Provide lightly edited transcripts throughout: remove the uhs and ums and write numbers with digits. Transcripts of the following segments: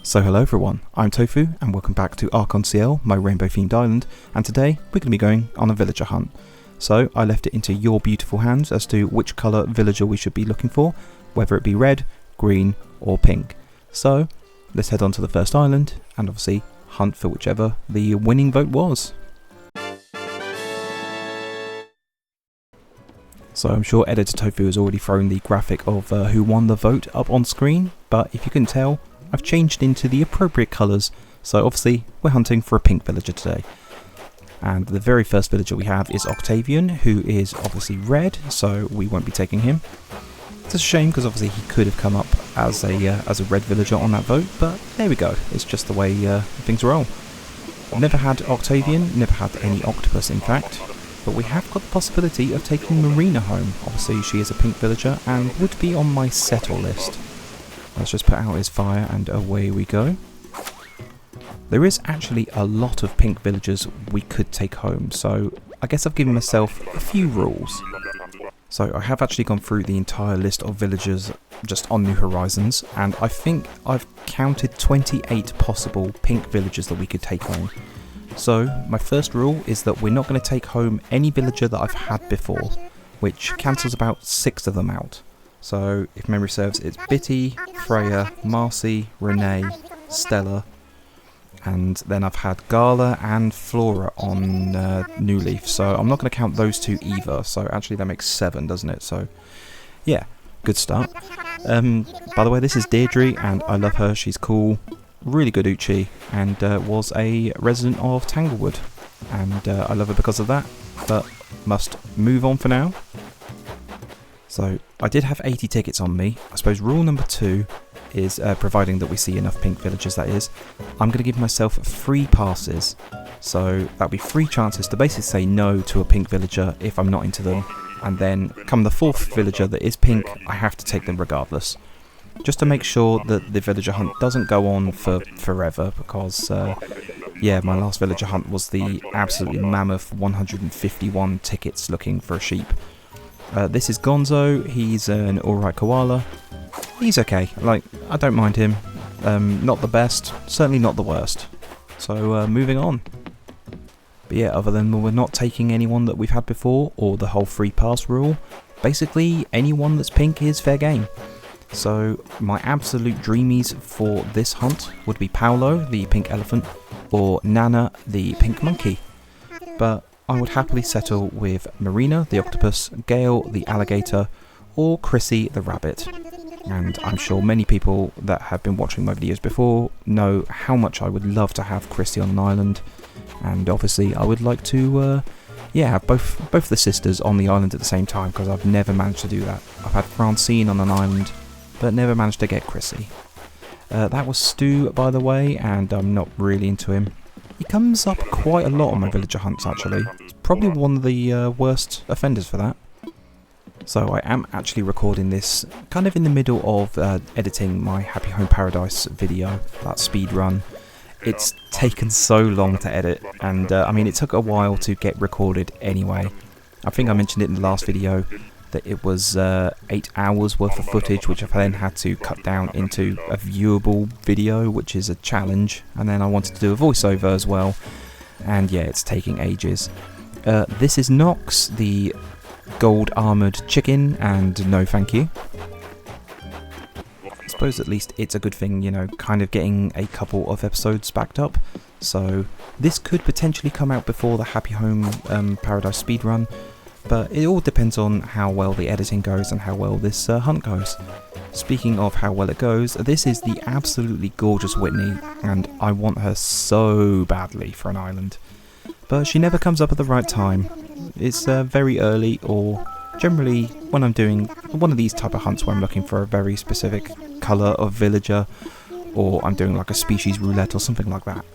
So hello everyone, I'm Tofu and welcome back to ArcEnCiel, my rainbow themed island, and today we're going to be going on a villager hunt. So I left it into your beautiful hands as to which colour villager we should be looking for, whether it be red, green or pink. So let's head on to the first island and obviously hunt for whichever the winning vote was. So I'm sure Editor Tofu has already thrown the graphic of who won the vote up on screen, but if you can tell, I've changed into the appropriate colours, so obviously we're hunting for a pink villager today. And the very first villager we have is Octavian, who is obviously red, so we won't be taking him. It's a shame because obviously he could have come up as a red villager on that vote, but there we go, it's just the way things roll. Never had Octavian, never had any octopus in fact, but we have got the possibility of taking Marina home. Obviously she is a pink villager and would be on my settle list. Let's just put out his fire and away we go. There is actually a lot of pink villagers we could take home, so I guess I've given myself a few rules. So I have actually gone through the entire list of villagers just on New Horizons, and I think I've counted 28 possible pink villagers that we could take home. So my first rule is that we're not going to take home any villager that I've had before, which cancels about 6 of them out. So, if memory serves, it's Bitty, Freya, Marcy, Renee, Stella, and then I've had Gala and Flora on New Leaf, so I'm not going to count those two either, so actually that makes 7, doesn't it? So, yeah, good start. By the way, this is Deirdre, and I love her, she's cool, really good Uchi, and was a resident of Tanglewood, and I love her because of that, but must move on for now. So, I did have 80 tickets on me. I suppose rule number 2 is, providing that we see enough pink villagers that is, I'm going to give myself 3 passes. So, that'll be 3 chances to basically say no to a pink villager if I'm not into them. And then, come the 4th villager that is pink, I have to take them regardless. Just to make sure that the villager hunt doesn't go on for forever, because, yeah, my last villager hunt was the absolutely mammoth 151 tickets looking for a sheep. This is Gonzo, he's an alright koala. He's okay, like, I don't mind him. Not the best, certainly not the worst. So, moving on. But yeah, other than we're not taking anyone that we've had before, or the whole free pass rule, basically anyone that's pink is fair game. So, my absolute dreamies for this hunt would be Paolo, the pink elephant, or Nana, the pink monkey. But I would happily settle with Marina, the octopus, Gale, the alligator, or Chrissy, the rabbit. And I'm sure many people that have been watching my videos before know how much I would love to have Chrissy on an island. And obviously I would like to, have both the sisters on the island at the same time, because I've never managed to do that. I've had Francine on an island, but never managed to get Chrissy. That was Stu, by the way, and I'm not really into him. He comes up quite a lot on my villager hunts actually. He's probably one of the worst offenders for that. So I am actually recording this kind of in the middle of editing my Happy Home Paradise video, that speed run. It's taken so long to edit, and I mean it took a while to get recorded anyway. I think I mentioned it in the last video that it was 8 hours worth of footage, which I then had to cut down into a viewable video, which is a challenge, and then I wanted to do a voiceover as well, and yeah, it's taking ages. This is Nox, the gold armoured chicken, and no thank you. I suppose at least it's a good thing, you know, kind of getting a couple of episodes backed up, so this could potentially come out before the Happy Home Paradise speedrun. But it all depends on how well the editing goes and how well this hunt goes. Speaking of how well it goes, this is the absolutely gorgeous Whitney, and I want her so badly for an island. But she never comes up at the right time. It's very early, or generally when I'm doing one of these type of hunts where I'm looking for a very specific colour of villager, or I'm doing like a species roulette or something like that.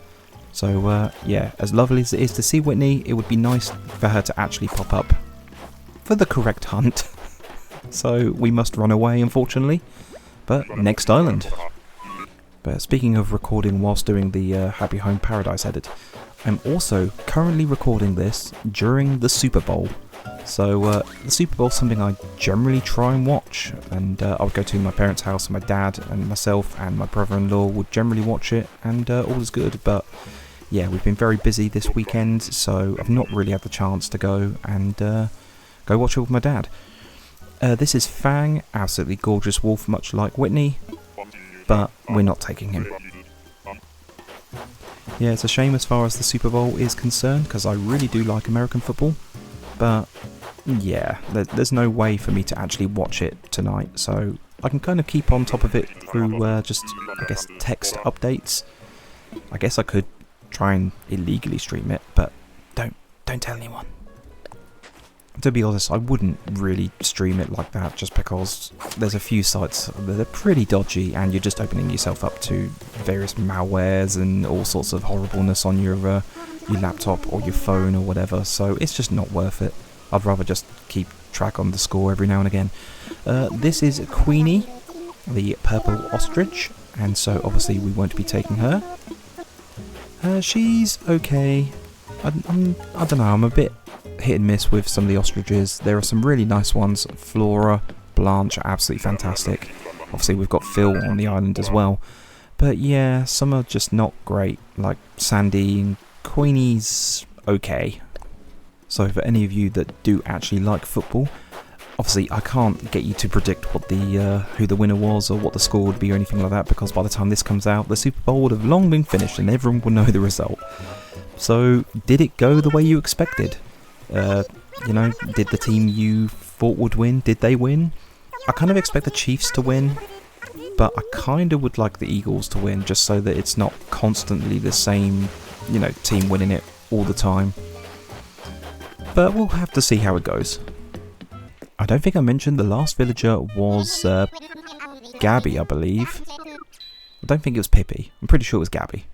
So yeah, as lovely as it is to see Whitney, it would be nice for her to actually pop up for the correct hunt. So we must run away, unfortunately. But next island. But speaking of recording whilst doing the Happy Home Paradise edit, I'm also currently recording this during the Super Bowl. So the Super Bowl is something I generally try and watch, and I would go to my parents' house, and my dad and myself and my brother-in-law would generally watch it, and all is good. But yeah, we've been very busy this weekend, so I've not really had the chance to go and go watch it with my dad. This is Fang, absolutely gorgeous wolf, much like Whitney, but we're not taking him. Yeah, it's a shame as far as the Super Bowl is concerned, because I really do like American football, but yeah, there's no way for me to actually watch it tonight, so I can kind of keep on top of it through just, I guess, text updates. I guess I could try and illegally stream it, but don't tell anyone. To be honest, I wouldn't really stream it like that, just because there's a few sites that are pretty dodgy and you're just opening yourself up to various malwares and all sorts of horribleness on your laptop or your phone or whatever, so it's just not worth it. I'd rather just keep track on the score every now and again. This is Queenie, the purple ostrich, and so obviously we won't be taking her. She's okay. I don't know, I'm a bit hit and miss with some of the ostriches. There are some really nice ones. Flora, Blanche are absolutely fantastic. Obviously we've got Phil on the island as well. But yeah, some are just not great, like Sandy, and Queenie's okay. So for any of you that do actually like football, obviously I can't get you to predict what who the winner was or what the score would be or anything like that, because by the time this comes out, the Super Bowl would have long been finished and everyone will know the result. So did it go the way you expected? Did the team you thought would win, did they win? I kind of expect the Chiefs to win, but I kind of would like the Eagles to win, just so that it's not constantly the same, team winning it all the time. But we'll have to see how it goes. I don't think I mentioned the last villager was Gabby, I believe. I don't think it was Pippi. I'm pretty sure it was Gabby.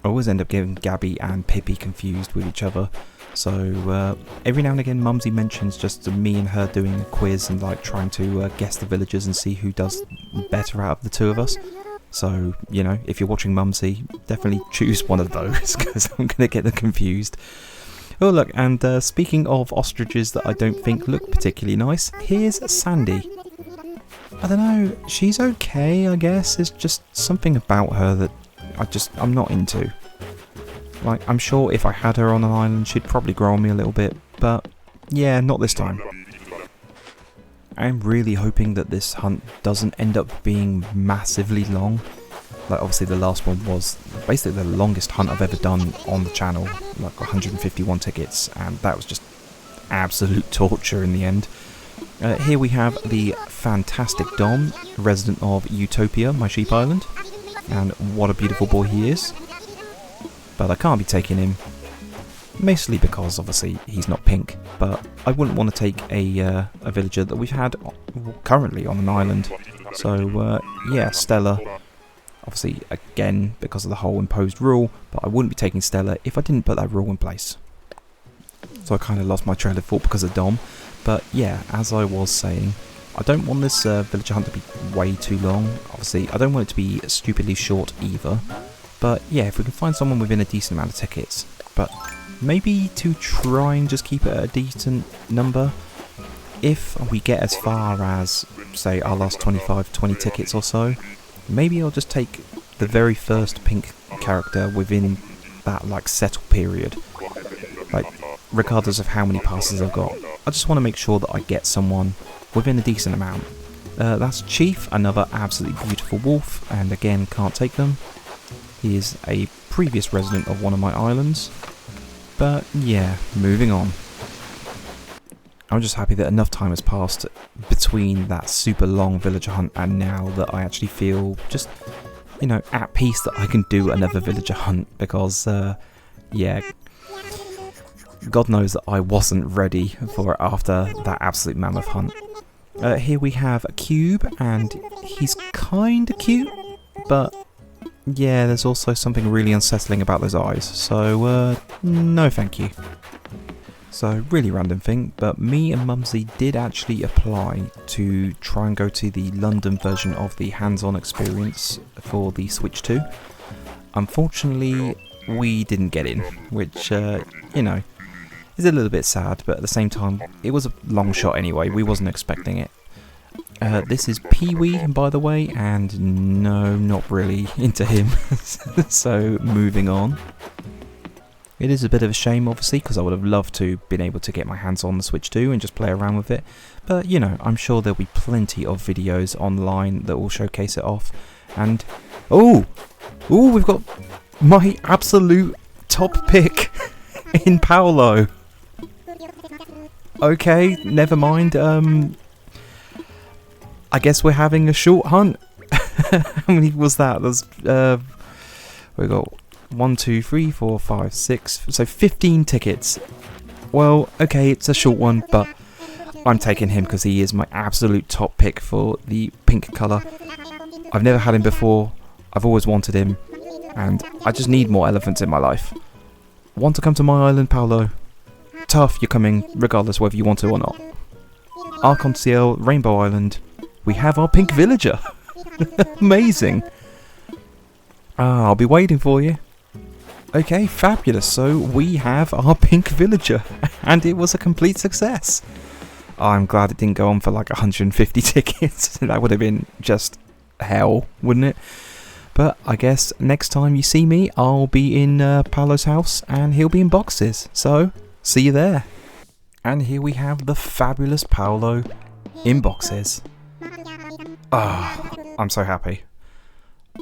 I always end up getting Gabby and Pippi confused with each other. So every now and again Mumsy mentions just me and her doing a quiz and like trying to guess the villagers and see who does better out of the two of us. So, if you're watching Mumsy, definitely choose one of those, because I'm going to get them confused. Oh look, and speaking of ostriches that I don't think look particularly nice, here's Sandy. I don't know, she's okay I guess, it's just something about her that I'm not into. Like, I'm sure if I had her on an island she'd probably grow on me a little bit, but yeah, not this time. I'm really hoping that this hunt doesn't end up being massively long. Like, obviously the last one was basically the longest hunt I've ever done on the channel, like 151 tickets, and that was just absolute torture in the end. Here we have the fantastic Dom, resident of Utopia, my sheep island, and what a beautiful boy he is. But I can't be taking him, mostly because obviously he's not pink, but I wouldn't want to take a villager that we've had currently on an island. So yeah, Stella, obviously again because of the whole imposed rule, but I wouldn't be taking Stella if I didn't put that rule in place. So I kind of lost my trail of thought because of Dom, but yeah, as I was saying, I don't want this villager hunt to be way too long. Obviously I don't want it to be stupidly short either. But yeah, if we can find someone within a decent amount of tickets, but maybe to try and just keep it at a decent number. If we get as far as, say, our last 20 tickets or so, maybe I'll just take the very first pink character within that, like, settle period. Like, regardless of how many passes I've got, I just want to make sure that I get someone within a decent amount. That's Chief, another absolutely beautiful wolf, and again, can't take them. He is a previous resident of one of my islands. But yeah, moving on. I'm just happy that enough time has passed between that super long villager hunt and now that I actually feel just, at peace that I can do another villager hunt, because, yeah, God knows that I wasn't ready for it after that absolute mammoth hunt. Here we have a Cube, and he's kinda cute, but yeah, there's also something really unsettling about those eyes, so no thank you. So, really random thing, but me and Mumsy did actually apply to try and go to the London version of the hands-on experience for the Switch 2. Unfortunately, we didn't get in, which, it's is a little bit sad, but at the same time, it was a long shot anyway. We wasn't expecting it. This is Pee-wee, by the way, and no, not really into him. So, moving on. It is a bit of a shame, obviously, because I would have loved to been able to get my hands on the Switch 2 and just play around with it. But, you know, I'm sure there'll be plenty of videos online that will showcase it off. And, oh, we've got my absolute top pick in Paolo. Okay, never mind. I guess we're having a short hunt. How many was that? There's we got 1, 2, 3, 4, 5, 6. So 15 tickets. Well, okay, it's a short one, but I'm taking him because he is my absolute top pick for the pink colour. I've never had him before. I've always wanted him, and I just need more elephants in my life. Want to come to my island, Paolo? Tough, you're coming, regardless whether you want to or not. ArcEnCiel, Rainbow Island. We have our pink villager. Amazing. I'll be waiting for you. Okay, fabulous. So we have our pink villager, and it was a complete success. I'm glad it didn't go on for like 150 tickets. That would have been just hell, wouldn't it? But I guess next time you see me, I'll be in Paolo's house, and he'll be in boxes. So, see you there. And here we have the fabulous Paolo in boxes. I'm so happy.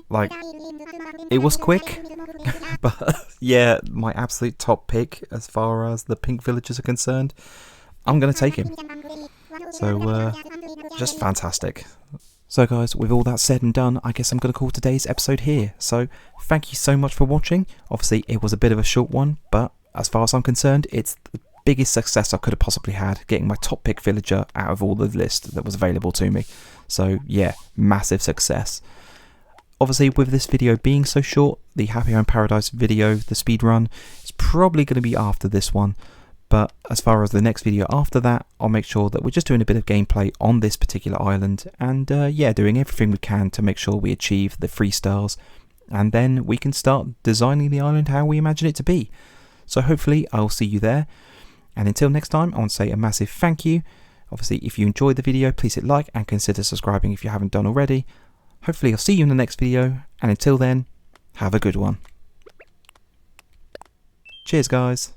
Like, it was quick, but yeah, my absolute top pick as far as the pink villagers are concerned. I'm going to take him. So, just fantastic. So guys, with all that said and done, I guess I'm going to call today's episode here. So, thank you so much for watching. Obviously, it was a bit of a short one, but as far as I'm concerned, it's the biggest success I could have possibly had, getting my top pick villager out of all the list that was available to me. So yeah, massive success. Obviously, with this video being so short, the Happy Home Paradise video, the speedrun, is probably going to be after this one. But as far as the next video after that, I'll make sure that we're just doing a bit of gameplay on this particular island. And yeah, doing everything we can to make sure we achieve the 3 stars. And then we can start designing the island how we imagine it to be. So hopefully I'll see you there. And until next time, I want to say a massive thank you. Obviously, if you enjoyed the video, please hit like and consider subscribing if you haven't done already. Hopefully I'll see you in the next video, and until then, have a good one. Cheers guys.